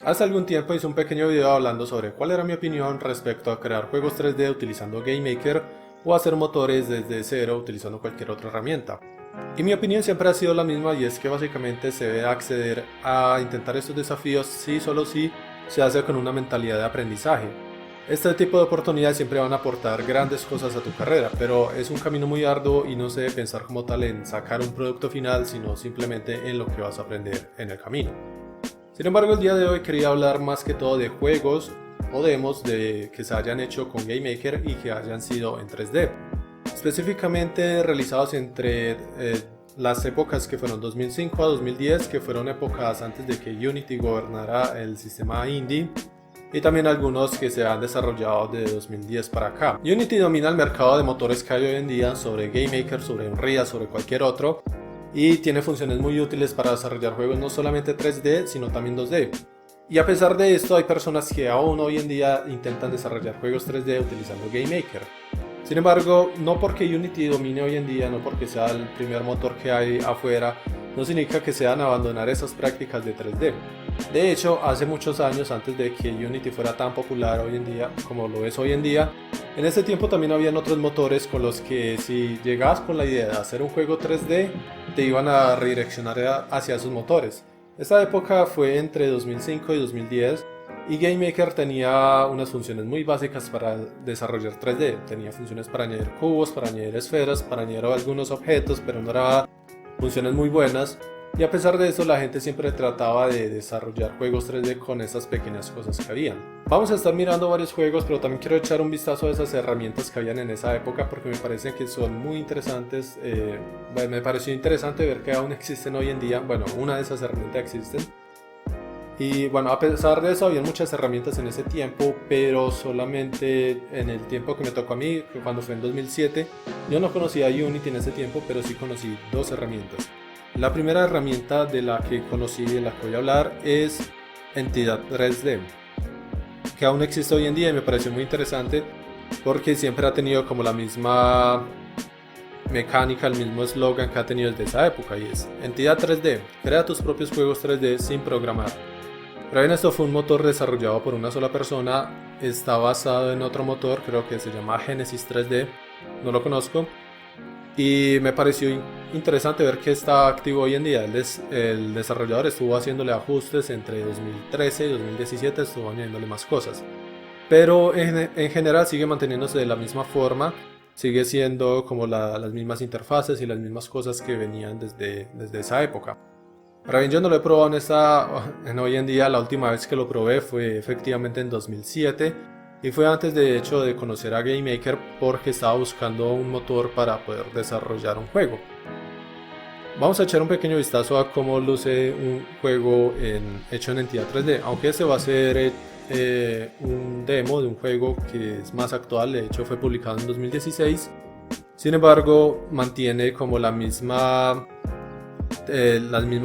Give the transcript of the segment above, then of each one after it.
Hace algún tiempo hice un pequeño video hablando sobre cuál era mi opinión respecto a crear juegos 3D utilizando GameMaker o hacer motores desde cero utilizando cualquier otra herramienta. Y mi opinión siempre ha sido la misma, y es que básicamente se debe acceder a intentar estos desafíos si solo si se hace con una mentalidad de aprendizaje. Este tipo de oportunidades siempre van a aportar grandes cosas a tu carrera, pero es un camino muy arduo y no se debe pensar como tal en sacar un producto final, sino simplemente en lo que vas a aprender en el camino. Sin embargo, el día de hoy quería hablar más que todo de juegos o demos que se hayan hecho con GameMaker y que hayan sido en 3D. Específicamente realizados entre las épocas que fueron 2005 a 2010, que fueron épocas antes de que Unity gobernara el sistema indie, y también algunos que se han desarrollado de 2010 para acá. Unity domina el mercado de motores que hay hoy en día sobre GameMaker, sobre Unreal, sobre cualquier otro, y tiene funciones muy útiles para desarrollar juegos no solamente 3D, sino también 2D. Y a pesar de esto, hay personas que aún hoy en día intentan desarrollar juegos 3D utilizando GameMaker. Sin embargo, no porque Unity domine hoy en día, no porque sea el primer motor que hay afuera, no significa que se van a abandonar esas prácticas de 3D. De hecho, hace muchos años, antes de que Unity fuera tan popular hoy en día como lo es hoy en día, en ese tiempo también habían otros motores con los que si llegabas con la idea de hacer un juego 3D, te iban a redireccionar hacia esos motores. Esta época fue entre 2005 y 2010, y GameMaker tenía unas funciones muy básicas para desarrollar 3D. Tenía funciones para añadir cubos, para añadir esferas, para añadir algunos objetos, pero no eran funciones muy buenas. Y a pesar de eso, la gente siempre trataba de desarrollar juegos 3D con esas pequeñas cosas que habían. Vamos a estar mirando varios juegos, pero también quiero echar un vistazo a esas herramientas que habían en esa época, porque me parecen que son muy interesantes. Me pareció interesante ver que aún existen hoy en día. Bueno, una de esas herramientas existen. Y bueno, a pesar de eso, había muchas herramientas en ese tiempo, pero solamente en el tiempo que me tocó a mí, cuando fue en 2007, yo no conocía Unity en ese tiempo, pero sí conocí dos herramientas. La primera herramienta de la que conocí, de la que voy a hablar, es Entidad 3D, que aún existe hoy en día y me pareció muy interesante porque siempre ha tenido como la misma mecánica, el mismo eslogan que ha tenido desde esa época, y es: Entidad 3D, crea tus propios juegos 3D sin programar. Pero bien, esto fue un motor desarrollado por una sola persona, está basado en otro motor, creo que se llama Genesis 3D, no lo conozco, y me pareció interesante ver que está activo hoy en día. El desarrollador estuvo haciéndole ajustes entre 2013 y 2017, estuvo añadiéndole más cosas, pero en general sigue manteniéndose de la misma forma, sigue siendo como las mismas interfaces y las mismas cosas que venían desde esa época. Ahora bien, yo no lo he probado en hoy en día. La última vez que lo probé fue efectivamente en 2007, y fue antes de hecho de conocer a GameMaker, porque estaba buscando un motor para poder desarrollar un juego. Vamos a echar un pequeño vistazo a cómo luce un juego hecho en Entidad 3D, aunque este va a ser un demo de un juego que es más actual. De hecho fue publicado en 2016, sin embargo mantiene como las mismas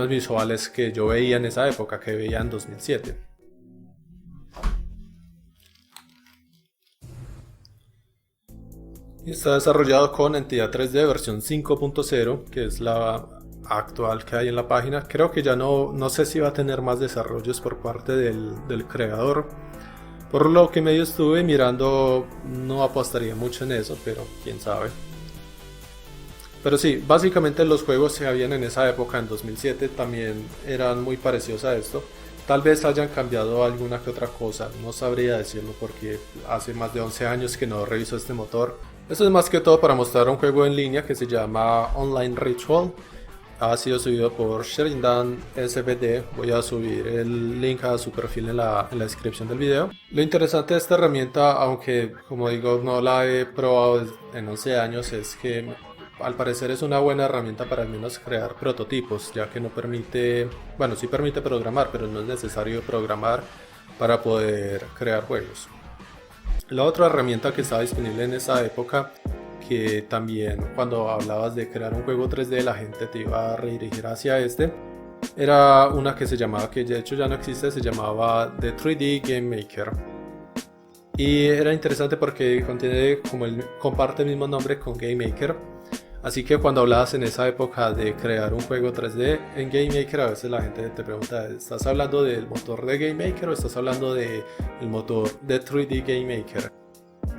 visuales que yo veía en esa época, que veía en 2007. Y está desarrollado con Entidad 3D versión 5.0, que es la actual que hay en la página. Creo que ya no sé si va a tener más desarrollos por parte del creador. Por lo que medio estuve mirando, no apostaría mucho en eso, pero quién sabe. Pero sí, básicamente los juegos que habían en esa época, en 2007, también eran muy parecidos a esto. Tal vez hayan cambiado alguna que otra cosa, no sabría decirlo porque hace más de 11 años que no reviso este motor. Esto es más que todo para mostrar un juego en línea que se llama Online Ritual. Ha sido subido por Sheridan SVD. Voy a subir el link a su perfil en la descripción del video. Lo interesante de esta herramienta, aunque como digo no la he probado en 11 años, es que al parecer es una buena herramienta para al menos crear prototipos, ya que no permite, bueno, sí permite programar, pero no es necesario programar para poder crear juegos. La otra herramienta que estaba disponible en esa época, que también cuando hablabas de crear un juego 3D la gente te iba a redirigir hacia era una que se llamaba, que de hecho ya no existe, se llamaba The 3D Game Maker. Y era interesante porque comparte el mismo nombre con GameMaker, Así que cuando hablabas en esa época de crear un juego 3D en GameMaker, a veces la gente te pregunta, ¿estás hablando del motor de GameMaker o estás hablando del motor de 3D GameMaker?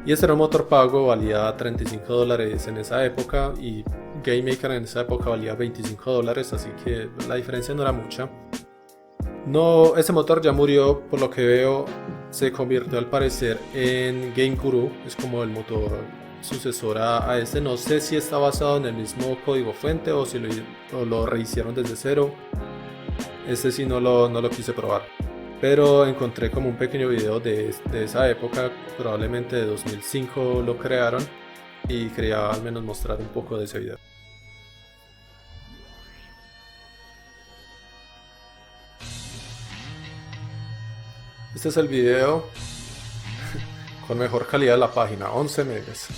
Y este era un motor pago, valía $35 en esa época y GameMaker en esa época valía $25, así que la diferencia no era mucha. No, ese motor ya murió, por lo que veo se convirtió al parecer en Game Guru, es como el motor sucesor a este. No sé si está basado en el mismo código fuente o si lo rehicieron desde cero. Este sí no lo quise probar, pero encontré como un pequeño video de esa época, probablemente de 2005 lo crearon, y quería al menos mostrar un poco de ese video. Este es el video con mejor calidad de la página, 11 megas.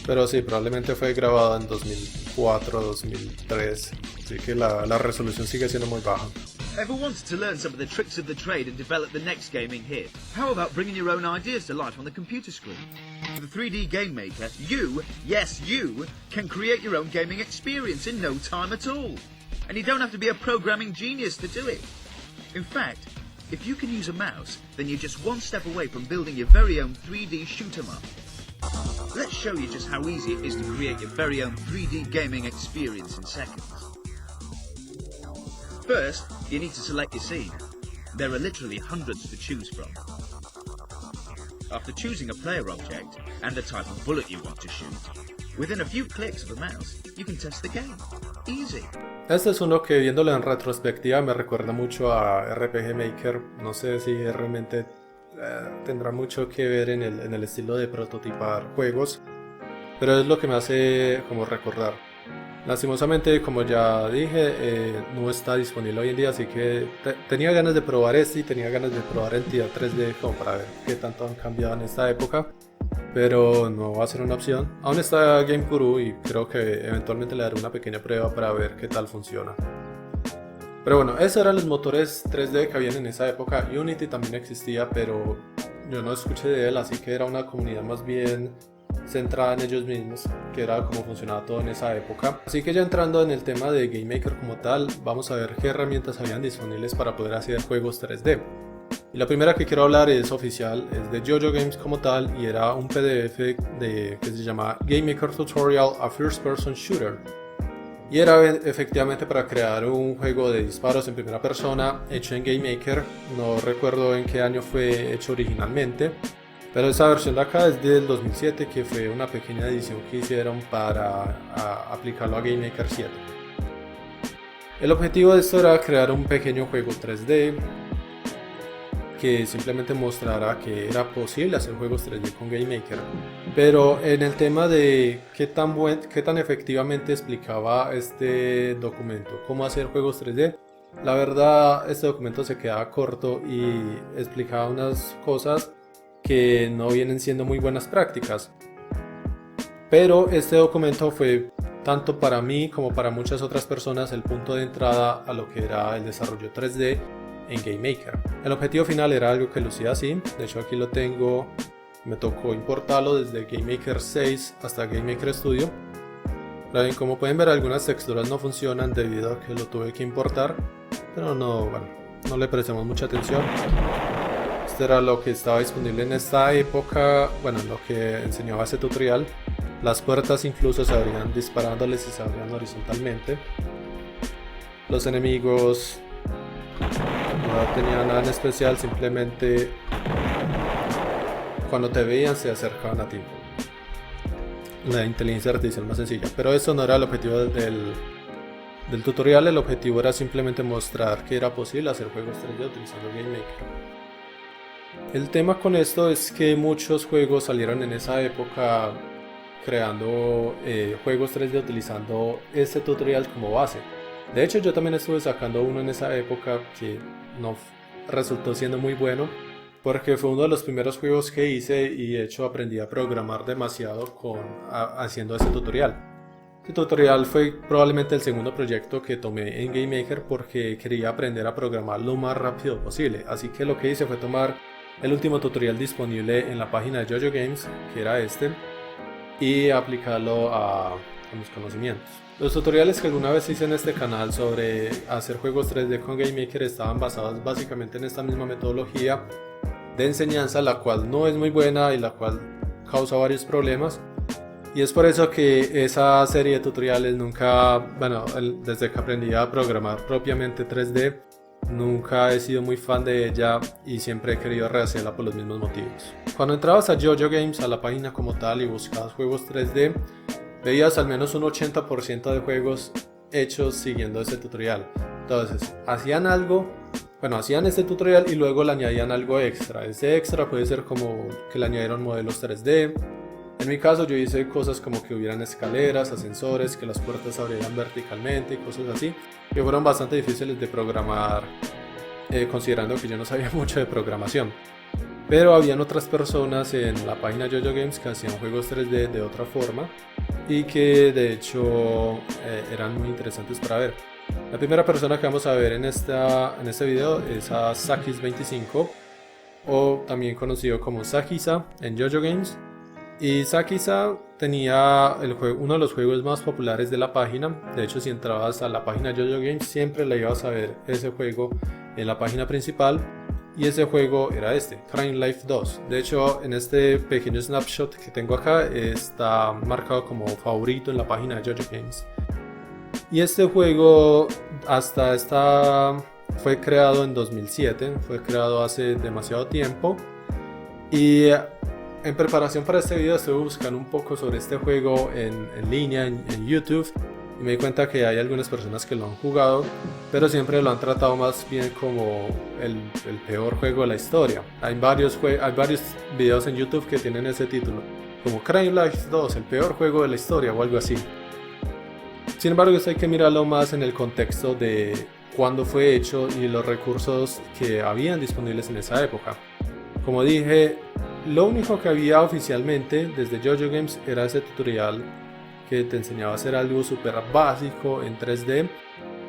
Pero sí, probablemente fue grabado en 2004, 2003, así que la resolución sigue siendo muy baja. Ever wanted to learn some of the tricks of the trade and develop the next gaming hit? How about bringing your own ideas to life on the computer screen? With the 3D Game Maker, you, yes you, can create your own gaming experience in no time at all. And you don't have to be a programming genius to do it. In fact, if you can use a mouse, then you're just one step away from building your very own 3D shoot-'em-up. Let's show you just how easy it is to create your very own 3D gaming experience in seconds. First, you need to select your scene. There are literally hundreds to choose from. After choosing a player object and the type of bullet you want to shoot, within a few clicks of a mouse, you can test the game. Easy. Este es uno que viéndolo en retrospectiva me recuerda mucho a RPG Maker. No sé si realmente tendrá mucho que ver en el estilo de prototipar juegos, pero es lo que me hace como recordar. Lastimosamente, como ya dije, no está disponible hoy en día, así que tenía ganas de probar este y tenía ganas de probar Entidad 3D como para ver qué tanto han cambiado en esta época, pero no va a ser una opción. Aún está Game Guru y creo que eventualmente le daré una pequeña prueba para ver qué tal funciona. Pero bueno, esos eran los motores 3D que habían en esa época. Unity también existía, pero yo no escuché de él, así que era una comunidad más bien centrada en ellos mismos, que era como funcionaba todo en esa época. Así que ya entrando en el tema de Game Maker como tal, vamos a ver qué herramientas habían disponibles para poder hacer juegos 3D. Y la primera que quiero hablar es oficial, es de JoJo Games como tal, y era un PDF que se llama Game Maker Tutorial a First Person Shooter. Y era efectivamente para crear un juego de disparos en primera persona hecho en Game Maker. No recuerdo en qué año fue hecho originalmente, pero esa versión de acá es del 2007, que fue una pequeña edición que hicieron para aplicarlo a Game Maker 7. El objetivo de esto era crear un pequeño juego 3D que simplemente mostrara que era posible hacer juegos 3D con Game Maker. Pero en el tema de qué tan efectivamente explicaba este documento cómo hacer juegos 3D, la verdad este documento se quedaba corto y explicaba unas cosas que no vienen siendo muy buenas prácticas. Pero este documento fue tanto para mí como para muchas otras personas el punto de entrada a lo que era el desarrollo 3D en Game Maker. El objetivo final era algo que lucía así, de hecho aquí lo tengo, me tocó importarlo desde Game Maker 6 hasta Game Maker Studio. Como pueden ver, algunas texturas no funcionan debido a que lo tuve que importar, pero no le prestamos mucha atención. Esto era lo que estaba disponible en esta época, lo que enseñaba ese tutorial. Las puertas incluso se abrían disparándoles y se abrían horizontalmente. Los enemigos no tenían nada en especial, simplemente cuando te veían se acercaban a ti. La inteligencia artificial más sencilla, pero eso no era el objetivo del tutorial. El objetivo era simplemente mostrar que era posible hacer juegos 3D utilizando Game Maker. El tema con esto es que muchos juegos salieron en esa época creando juegos 3D utilizando este tutorial como base. De hecho, yo también estuve sacando uno en esa época que no resultó siendo muy bueno, porque fue uno de los primeros juegos que hice y de hecho aprendí a programar demasiado haciendo ese tutorial. Este tutorial fue probablemente el segundo proyecto que tomé en Game Maker porque quería aprender a programar lo más rápido posible. Así que lo que hice fue tomar el último tutorial disponible en la página de JoJo Games, que era este, y aplicarlo a mis conocimientos. Los tutoriales que alguna vez hice en este canal sobre hacer juegos 3D con GameMaker estaban basados básicamente en esta misma metodología de enseñanza, la cual no es muy buena y la cual causa varios problemas. Y es por eso que esa serie de tutoriales nunca, bueno, desde que aprendí a programar propiamente 3D, nunca he sido muy fan de ella y siempre he querido rehacerla por los mismos motivos. Cuando entrabas a JoJo Games, a la página como tal, y buscabas juegos 3D, veías al menos un 80% de juegos hechos siguiendo ese tutorial. Entonces, hacían este tutorial y luego le añadían algo extra. Ese extra puede ser como que le añadieron modelos 3D. En mi caso yo hice cosas como que hubieran escaleras, ascensores, que las puertas se abrieran verticalmente y cosas así, que fueron bastante difíciles de programar, considerando que yo no sabía mucho de programación. Pero habían otras personas en la página JoJo Games que hacían juegos 3D de otra forma y que de hecho eran muy interesantes para ver. La primera persona que vamos a ver en este video es a Sakis25, o también conocido como Sakisa en JoJo Games. Y Sakisa tenía uno de los juegos más populares de la página. De hecho, si entrabas a la página JoJo Games siempre le ibas a ver ese juego en la página principal. Y ese juego era Crying Life 2. De hecho, en este pequeño snapshot que tengo acá está marcado como favorito en la página de JoJo Games. Y este juego fue creado en 2007, fue creado hace demasiado tiempo. Y en preparación para este video estuve buscando un poco sobre este juego en línea, en YouTube, y me di cuenta que hay algunas personas que lo han jugado, pero siempre lo han tratado más bien como el peor juego de la historia. Hay varios videos en YouTube que tienen ese título, como Crying Life 2, el peor juego de la historia o algo así. Sin embargo, esto hay que mirarlo más en el contexto de cuándo fue hecho y los recursos que habían disponibles en esa época. Como dije, lo único que había oficialmente desde JoJo Games era ese tutorial que te enseñaba a hacer algo súper básico en 3D,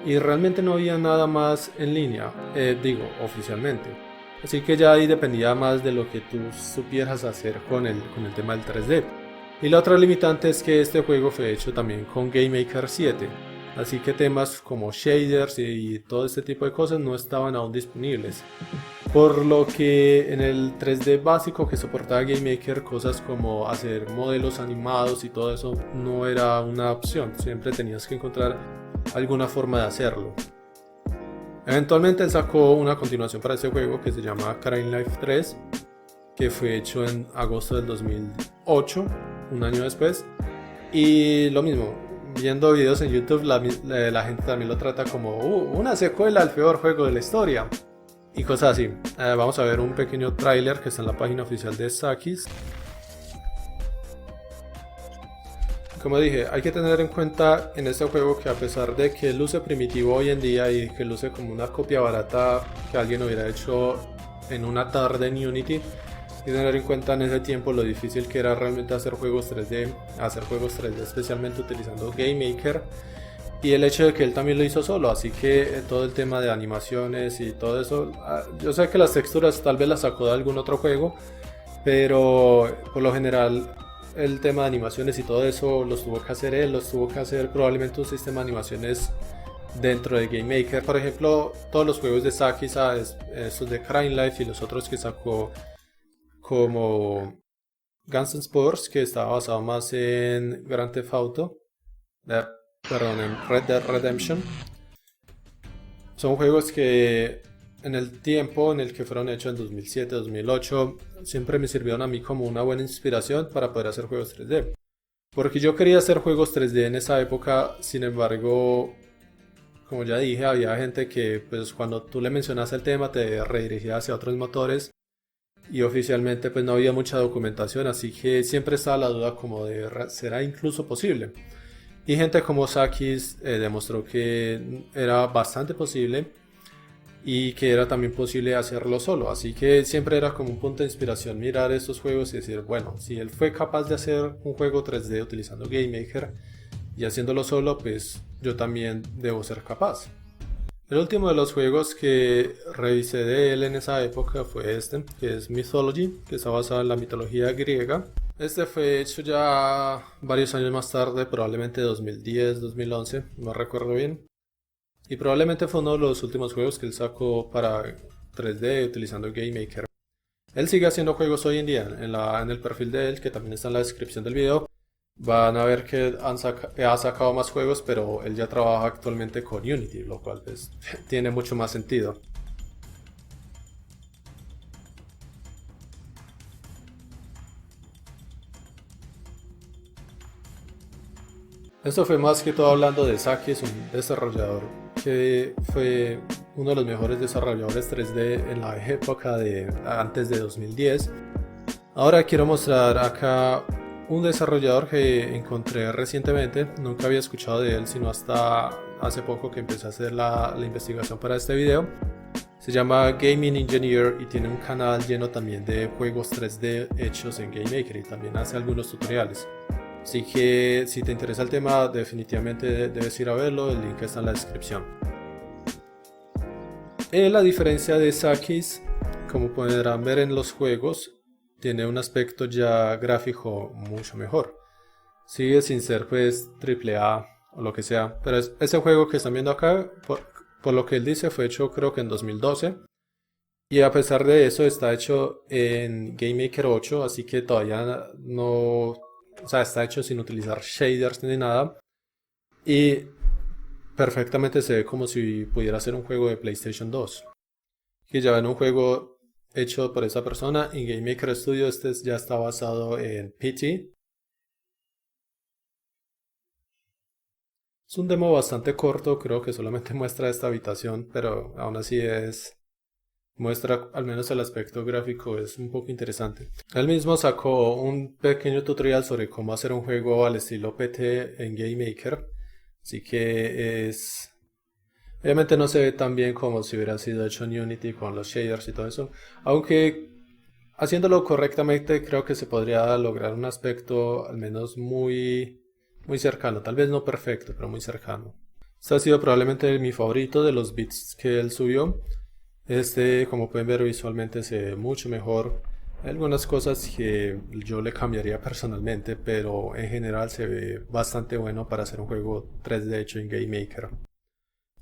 y realmente no había nada más en línea, oficialmente. Así que ya ahí dependía más de lo que tú supieras hacer con el tema del 3D. Y la otra limitante es que este juego fue hecho también con GameMaker 7, así que temas como shaders y todo este tipo de cosas no estaban aún disponibles. Por lo que en el 3D básico que soportaba GameMaker, cosas como hacer modelos animados y todo eso no era una opción, siempre tenías que encontrar alguna forma de hacerlo. Eventualmente él sacó una continuación para ese juego que se llama Crying Life 3, que fue hecho en agosto del 2008, un año después, y lo mismo, viendo videos en YouTube la gente también lo trata como una secuela al peor juego de la historia y cosas así. Vamos a ver un pequeño tráiler que está en la página oficial de Sakis. Como dije, hay que tener en cuenta en este juego que a pesar de que luce primitivo hoy en día y que luce como una copia barata que alguien hubiera hecho en una tarde en Unity, hay que tener en cuenta en ese tiempo lo difícil que era realmente hacer juegos 3D especialmente utilizando GameMaker, y el hecho de que él también lo hizo solo, así que todo el tema de animaciones y todo eso, yo sé que las texturas tal vez las sacó de algún otro juego, pero por lo general el tema de animaciones y todo eso los tuvo que hacer él, los tuvo que hacer probablemente un sistema de animaciones dentro de GameMaker. Por ejemplo, todos los juegos de Sakis, esos de Crying Life y los otros que sacó como Guns N' Sports, que estaba basado más en Grand Theft Auto, en Red Dead Redemption, son juegos que en el tiempo en el que fueron hechos en 2007-2008 siempre me sirvieron a mí como una buena inspiración para poder hacer juegos 3D, porque yo quería hacer juegos 3D en esa época. Sin embargo, como ya dije, había gente que pues cuando tú le mencionas el tema te redirigía hacia otros motores, y oficialmente pues no había mucha documentación, así que siempre estaba la duda como de ¿será incluso posible? Y gente como Sakis demostró que era bastante posible y que era también posible hacerlo solo, así que siempre era como un punto de inspiración mirar estos juegos y decir, bueno, si él fue capaz de hacer un juego 3D utilizando GameMaker y haciéndolo solo, pues yo también debo ser capaz. El último de los juegos que revisé de él en esa época fue que es Mythology, que está basado en la mitología griega. Este fue hecho ya varios años más tarde, probablemente 2010, 2011, no recuerdo bien. Y probablemente fue uno de los últimos juegos que él sacó para 3D utilizando GameMaker. Él sigue haciendo juegos hoy en día. En el perfil de él, que también está en la descripción del video, van a ver que ha sacado más juegos, pero él ya trabaja actualmente con Unity, lo cual pues, tiene mucho más sentido. Esto fue más que todo hablando de Saki, es un desarrollador que fue uno de los mejores desarrolladores 3D en la época de antes de 2010. Ahora quiero mostrar acá un desarrollador que encontré recientemente, nunca había escuchado de él sino hasta hace poco que empecé a hacer la investigación para este video. Se llama Gaming Engineer y tiene un canal lleno también de juegos 3D hechos en GameMaker y también hace algunos tutoriales. Así que si te interesa el tema, definitivamente debes ir a verlo, el link está en la descripción. La diferencia de Sakis, como podrán ver en los juegos, tiene un aspecto ya gráfico mucho mejor. Sigue sin ser pues AAA o lo que sea, pero ese juego que están viendo acá, por lo que él dice, fue hecho creo que en 2012. Y a pesar de eso está hecho en GameMaker 8, así que todavía no... O sea, está hecho sin utilizar shaders ni nada. Y perfectamente se ve como si pudiera ser un juego de PlayStation 2. Que ya ven un juego hecho por esa persona. En GameMaker Studio este ya está basado en PT. Es un demo bastante corto, creo que solamente muestra esta habitación, pero aún así muestra al menos el aspecto gráfico, es un poco interesante. Él mismo sacó un pequeño tutorial sobre cómo hacer un juego al estilo PT en GameMaker, así que obviamente no se ve tan bien como si hubiera sido hecho en Unity con los shaders y todo eso, aunque haciéndolo correctamente creo que se podría lograr un aspecto al menos muy cercano, tal vez no perfecto, pero muy cercano. Este ha sido probablemente mi favorito de los bits que él subió. Este, como pueden ver, visualmente se ve mucho mejor. Hay algunas cosas que yo le cambiaría personalmente, pero en general se ve bastante bueno para hacer un juego 3D hecho en GameMaker.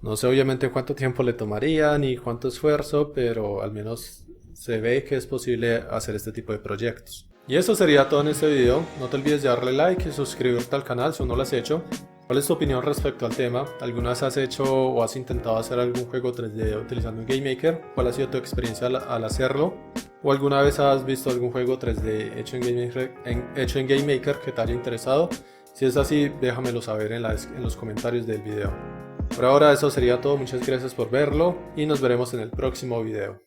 No sé obviamente cuánto tiempo le tomaría ni cuánto esfuerzo, pero al menos se ve que es posible hacer este tipo de proyectos. Y eso sería todo en este video. No te olvides de darle like y suscribirte al canal si aún no lo has hecho. ¿Cuál es tu opinión respecto al tema? ¿Alguna vez has hecho o has intentado hacer algún juego 3D utilizando un GameMaker? ¿Cuál ha sido tu experiencia al hacerlo? ¿O alguna vez has visto algún juego 3D hecho en GameMaker que te haya interesado? Si es así, déjamelo saber en los comentarios del video. Por ahora eso sería todo, muchas gracias por verlo y nos veremos en el próximo video.